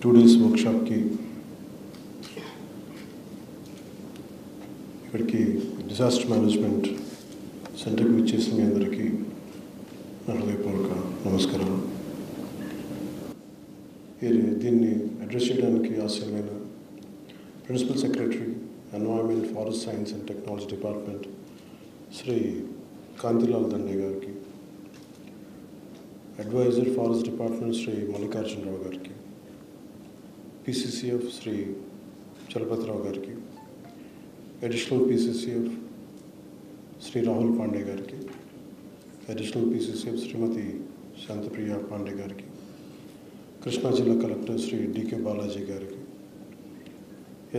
2 days workshop की ఇక్కడికి disaster management సెంటర్కి విచ్చేసిన మీ అందరికీ నా హృదయపూర్వక నమస్కారాలు. దీన్ని అడ్రస్ చేయడానికి ఆశయమైన principal secretary environment forest science and technology department Shri Kantilal Dande గారికి, adviser forest department Shri Mallikarjunarao గారికి, PCCF శ్రీ చలపతిరావు గారికి, అడిషనల్ PCCF శ్రీ రాహుల్ పాండే గారికి, అడిషనల్ PCCF శ్రీమతి శాంతప్రియ పాండే గారికి, కృష్ణా జిల్లా కలెక్టర్ శ్రీ DK బాలాజీ గారికి,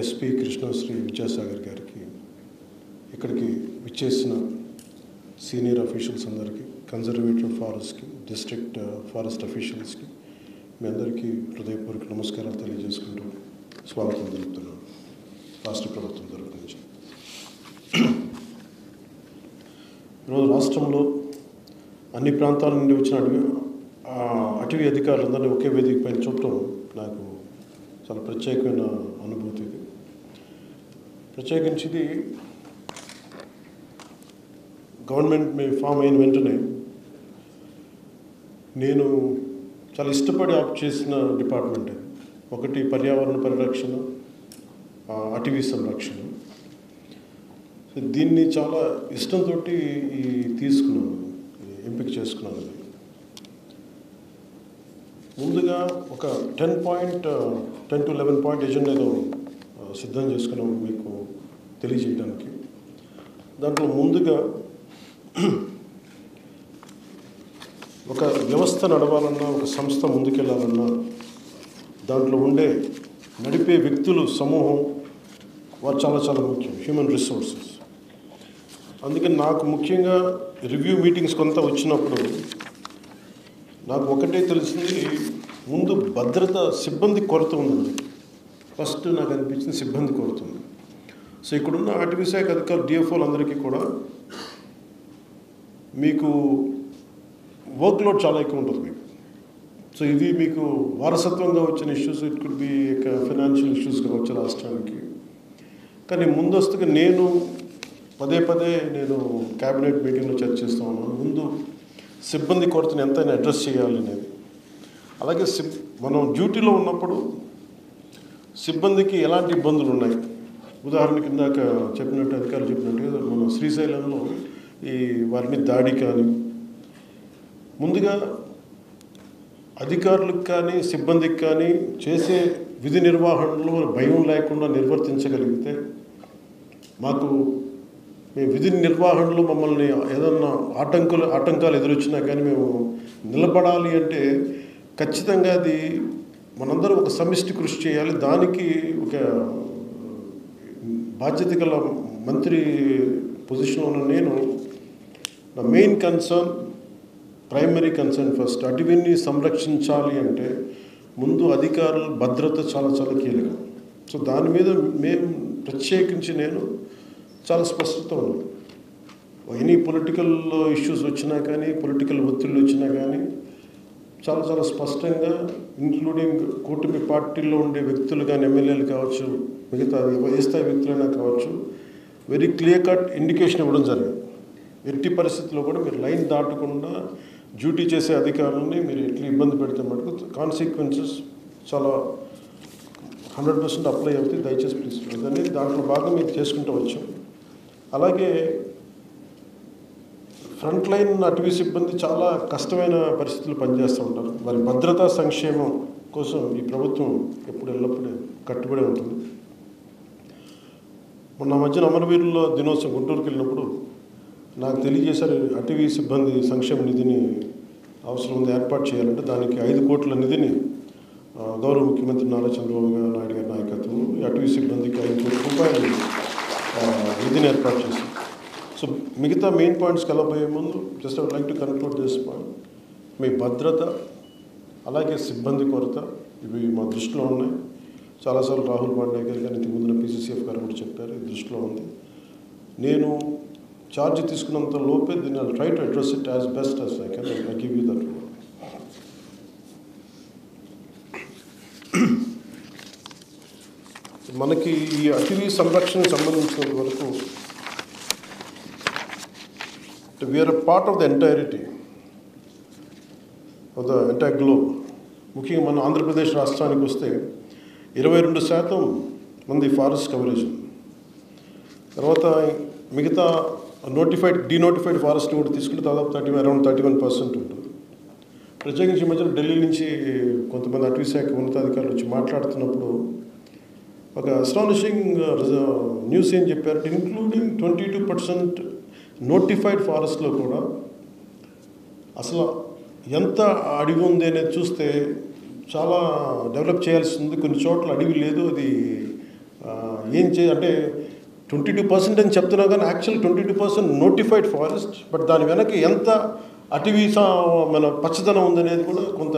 SP కృష్ణా శ్రీ విద్యాసాగర్ గారికి, ఇక్కడికి విచ్చేసిన సీనియర్ అఫీషియల్స్ అందరికీ, కన్జర్వేటర్ ఫారెస్ట్కి, డిస్ట్రిక్ట్ ఫారెస్ట్ అఫీషియల్స్కి మీ అందరికీ హృదయపూర్వక నమస్కారాలు తెలియజేసుకుంటూ స్వాగతం తెలుపుతున్నాను రాష్ట్ర ప్రభుత్వం తరపు నుంచి. ఈరోజు రాష్ట్రంలో అన్ని ప్రాంతాల నుండి వచ్చిన అటవీ అధికారులందరినీ ఒకే వేదిక పైన చూడటం నాకు చాలా ప్రత్యేకమైన అనుభూతి. ఇది ప్రత్యేకించి ఇది గవర్నమెంట్ ఫామ్ అయిన వెంటనే నేను చాలా ఇష్టపడి ఆప్ట్ చేసిన డిపార్ట్మెంట్ ఇది. ఒకటి పర్యావరణ పరిరక్షణ, అటవీ సంరక్షణ. దీన్ని చాలా ఇష్టంతో తీసుకున్నాను, ఎంపిక చేసుకున్నాను. ముందుగా ఒక 10 to 11 పాయింట్ ఎజెండాలో సిద్ధం చేసుకున్నాము మీకు తెలియజేయడానికి. దాంట్లో ముందుగా ఒక వ్యవస్థ నడవాలన్నా, ఒక సంస్థ ముందుకెళ్ళాలన్నా దాంట్లో ఉండే నడిపే వ్యక్తులు సమూహం వారు చాలా చాలా ముఖ్యం, హ్యూమన్ రిసోర్సెస్. అందుకని నాకు ముఖ్యంగా రివ్యూ మీటింగ్స్ కొంత వచ్చినప్పుడు నాకు ఒకటే తెలిసింది, ముందు భద్రత సిబ్బంది కొరత ఉంది. ఫస్ట్ నాకు అనిపించింది సిబ్బంది కొరత ఉంది. సో ఇక్కడున్న అటవీ శాఖ అధికారులు DFOలు అందరికీ కూడా మీకు వర్క్ లోడ్ చాలా ఎక్కువ ఉంటుంది మీకు. సో ఇవి మీకు వారసత్వంగా వచ్చిన issues, it could be financial issues కావచ్చు రాష్ట్రానికి. కానీ ముందస్తుగా నేను పదే నేను క్యాబినెట్ మీటింగ్లో చర్చిస్తూ ఉన్నాను, ముందు సిబ్బంది కొరతను ఎంతైనా అడ్రస్ చేయాలి అనేది. అలాగే మనం డ్యూటీలో ఉన్నప్పుడు సిబ్బందికి ఎలాంటి ఇబ్బందులు ఉన్నాయి. ఉదాహరణకి ఇందాక చెప్పినట్టు అధికారులు చెప్పినట్టుగా మన శ్రీశైలంలో ఈ వారిని దాడి కానీ, ముందుగా అధికారులకు కానీ సిబ్బందికి కానీ చేసే విధి నిర్వహణలో భయం లేకుండా నిర్వర్తించగలిగితే, మేము విధి నిర్వహణలో మమ్మల్ని ఏదన్నా ఆటంకాలు ఎదురొచ్చినా కానీ మేము నిలబడాలి అంటే ఖచ్చితంగా అది మనందరం ఒక సమిష్టి కృషి చేయాలి. దానికి ఒక బాధ్యత గల మంత్రి పొజిషన్లో ఉన్న నేను, నా main concern, primary concern first అటవీని సంరక్షించాలి అంటే ముందు అధికారుల భద్రత చాలా చాలా కీలకం. సో దాని మీద మేము ప్రత్యేకించి నేను చాలా స్పష్టత ఉన్నాను. ఎనీ పొలిటికల్ ఇష్యూస్ వచ్చినా కానీ, పొలిటికల్ ఒత్తిళ్ళు వచ్చినా కానీ చాలా చాలా స్పష్టంగా, ఇంక్లూడింగ్ కూటమి పార్టీల్లో ఉండే వ్యక్తులు కానీ, ఎమ్మెల్యేలు కావచ్చు, మిగతా ఏ స్థాయి వ్యక్తులైనా కావచ్చు, వెరీ క్లియర్ కట్ ఇండికేషన్ ఇవ్వడం జరిగింది. ఎట్టి పరిస్థితుల్లో కూడా మీరు లైన్ దాటకుండా డ్యూటీ చేసే అధికారులని మీరు ఎట్లా ఇబ్బంది పెడితే మటుకు కాన్సిక్వెన్సెస్ చాలా 100% అప్లై అవుతాయి. దయచేసి ప్లీజ్ అనేది దాంట్లో భాగం మీరు చేసుకుంటూ వచ్చాం. అలాగే ఫ్రంట్ లైన్ అటవీ సిబ్బంది చాలా కష్టమైన పరిస్థితులు పనిచేస్తూ ఉంటారు. వారి భద్రతా సంక్షేమం కోసం ఈ ప్రభుత్వం ఎల్లప్పుడూ కట్టుబడి ఉంటుంది. మొన్న మధ్యన అమరవీరుల దినోత్సవం గుంటూరుకి వెళ్ళినప్పుడు నాకు తెలియజేశారు, అటవీ సిబ్బంది సంక్షేమ నిధిని అవసరం ఉంది, ఏర్పాటు చేయాలంటే దానికి 5 కోట్ల నిధిని గౌరవ ముఖ్యమంత్రి నారా చంద్రబాబు నాయుడు గారి నాయకత్వం ఈ అటవీ సిబ్బందికి 5 కోట్ల రూపాయలు నిధిని ఏర్పాటు చేశారు. సో మిగతా మెయిన్ పాయింట్స్కి వెళ్ళబోయే ముందు just I would like to conclude this point. మీ భద్రత అలాగే సిబ్బంది కొరత ఇవి మా దృష్టిలో ఉన్నాయి. చాలాసార్లు రాహుల్ పాండే గారు కానీ ఇంతకు ముందున PCCF గారు కూడా చెప్పారు, ఇది దృష్టిలో ఉంది. నేను ఛార్జ్ తీసుకున్నంత లోపే దీన్ని I try to address it as best as I can. I give you that. మనకి ఈ అటవీ సంరక్షణకు సంబంధించినంత వరకు we are part of the entirety of the entire globe. ముఖ్యంగా మన ఆంధ్రప్రదేశ్ రాష్ట్రానికి వస్తే 22% మంది ఫారెస్ట్ కవరేజ్. తర్వాత మిగతా డీనోటిఫైడ్ ఫారెస్ట్ కూడా తీసుకుంటే దాదాపు అరౌండ్ 31% ఉంటుంది. ప్రత్యేకించి ఈ మధ్యన ఢిల్లీ నుంచి కొంతమంది అటవీ శాఖ ఉన్నతాధికారులు వచ్చి మాట్లాడుతున్నప్పుడు ఒక అస్టానిషింగ్ న్యూస్ ఏం చెప్పారంటే, ఇంక్లూడింగ్ 22% నోటిఫైడ్ ఫారెస్ట్లో కూడా అసలు ఎంత అడవి ఉంది అనేది చూస్తే చాలా డెవలప్ చేయాల్సి ఉంది. కొన్ని చోట్ల అడవి లేదు. అది అంటే 22% అని చెప్తున్నా కానీ యాక్చువల్ 22% నోటిఫైడ్ ఫారెస్ట్. బట్ దాని వెనక ఎంత అటవీ మన పచ్చదనం ఉందనేది కూడా కొంత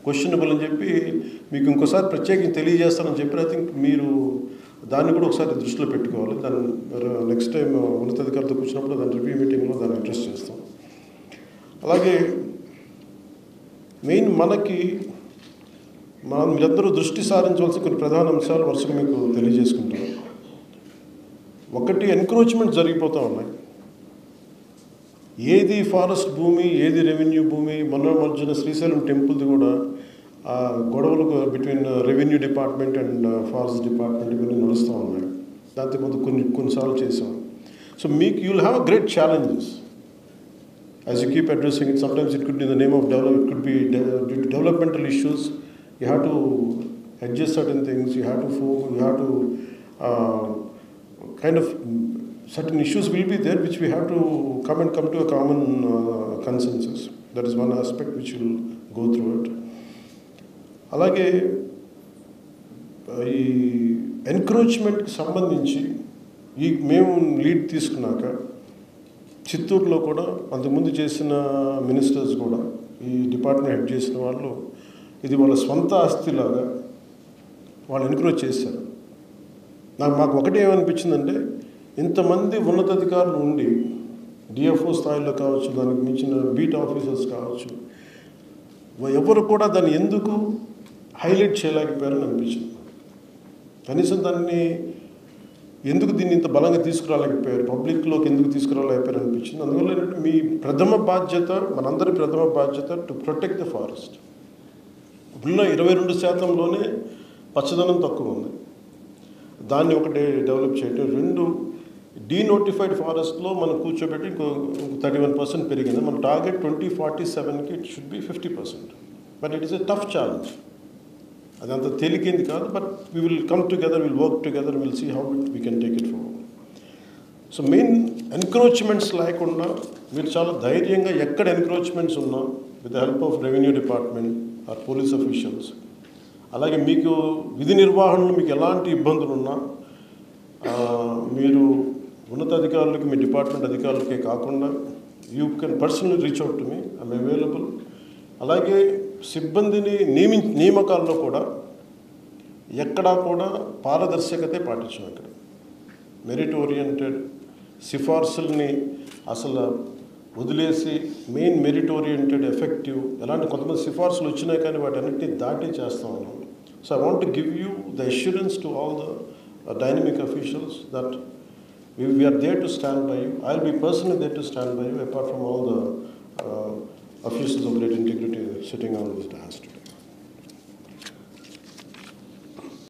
క్వశ్చనబుల్ అని చెప్పి మీకు ఇంకోసారి ప్రత్యేకంగా తెలియజేస్తానని చెప్పి ఐ థింక్ మీరు దాన్ని కూడా ఒకసారి దృష్టిలో పెట్టుకోవాలి. దాన్ని నెక్స్ట్ టైం ఉన్నతాధికారులతో కూర్చున్నప్పుడు దాని రివ్యూ మీటింగ్లో దాన్ని అడ్రస్ చేస్తాం. అలాగే మెయిన్ మీరందరూ దృష్టి సారించవలసిన కొన్ని ప్రధాన అంశాలు వరుసగా మీకు తెలియజేసుకుంటాం. ఒకటి, ఎన్క్రోచ్మెంట్ జరిగిపోతూ ఉన్నాయి. ఏది ఫారెస్ట్ భూమి, ఏది రెవెన్యూ భూమి. మధ్యన శ్రీశైలం టెంపుల్ది కూడా గొడవలు between revenue department and forest department ఇవన్నీ నడుస్తూ ఉన్నాయి. దాంతో కొన్నిసార్లు చేసాం. So you will have a great challenges as you keep addressing it. Sometimes it could be in the name of development, it could be due to developmental issues. You have to adjust certain things, you have to kind of certain issues will be there which we have to come to a common consensus. That is one aspect which will go through it. అలాగే ఈ ఎన్క్రోచ్మెంట్కి సంబంధించి మేము lead తీసుకున్నాక చిత్తూరులో కూడా అంతకుముందు చేసిన ministers కూడా ఈ డిపార్ట్మెంట్ హెడ్ చేసిన వాళ్ళు ఇది వాళ్ళ స్వంత ఆస్తిలాగా వాళ్ళు ఎన్క్రోచ్ చేశారు. మాకు ఒకటి ఏమనిపించిందంటే, ఇంతమంది ఉన్నతాధికారులు ఉండి డిఎఫ్ఓ స్థాయిలో కావచ్చు, దానికి మించిన బీట్ ఆఫీసర్స్ కావచ్చు, ఎవరు కూడా దాన్ని ఎందుకు హైలైట్ చేయలేకపోయారని అనిపించింది. కనీసం దీన్ని ఇంత బలంగా తీసుకురాలేకపోయారు, పబ్లిక్లోకి ఎందుకు తీసుకురాలేకపోయారు అనిపించింది. అందువల్ల ఏంటంటే మీ మనందరి ప్రథమ బాధ్యత టు ప్రొటెక్ట్ ద ఫారెస్ట్. ఉన్న 22%లోనే పచ్చదనం తక్కువ ఉంది. దాన్ని ఒకటి డెవలప్ చేయడం. 2, డీనోటిఫైడ్ ఫారెస్ట్లో మనం కూర్చోబెట్టి ఇంకో 31% పెరిగింది. మన టార్గెట్ 2047కి it should be 50%. But it is a tough challenge. అది అంత తేలికేంది కాదు. But we will come together, will work together, will see how we can take it forward. So main encroachments లేకుండా మీరు చాలా ధైర్యంగా ఎక్కడ ఎన్క్రోచ్మెంట్స్ ఉన్నా with the help of revenue department or police officials, అలాగే మీకు విధి నిర్వహణలో మీకు ఎలాంటి ఇబ్బందులు ఉన్నా మీరు ఉన్నతాధికారులకి, మీ డిపార్ట్మెంట్ అధికారులకే కాకుండా you can personally reach out to me, I'm available. అలాగే సిబ్బందిని నియామకాల్లో కూడా ఎక్కడా కూడా పారదర్శకతే పాటించాం. అక్కడ మెరిట్ ఓరియంటెడ్ సిఫార్సుల్ని అసలు వదిలేసి మెయిన్ మెరిట్ ఓరియంటెడ్ ఎఫెక్టివ్ ఎలాంటి కొంతమంది సిఫార్సులు వచ్చినాయి కానీ వాటన్నిటిని దాటి చేస్తూ ఉన్నాం. So I want to give you the assurance to all the dynamic officials that we are there to stand by you. I will be personally there to stand by you, apart from all the officials of great integrity sitting on this dais.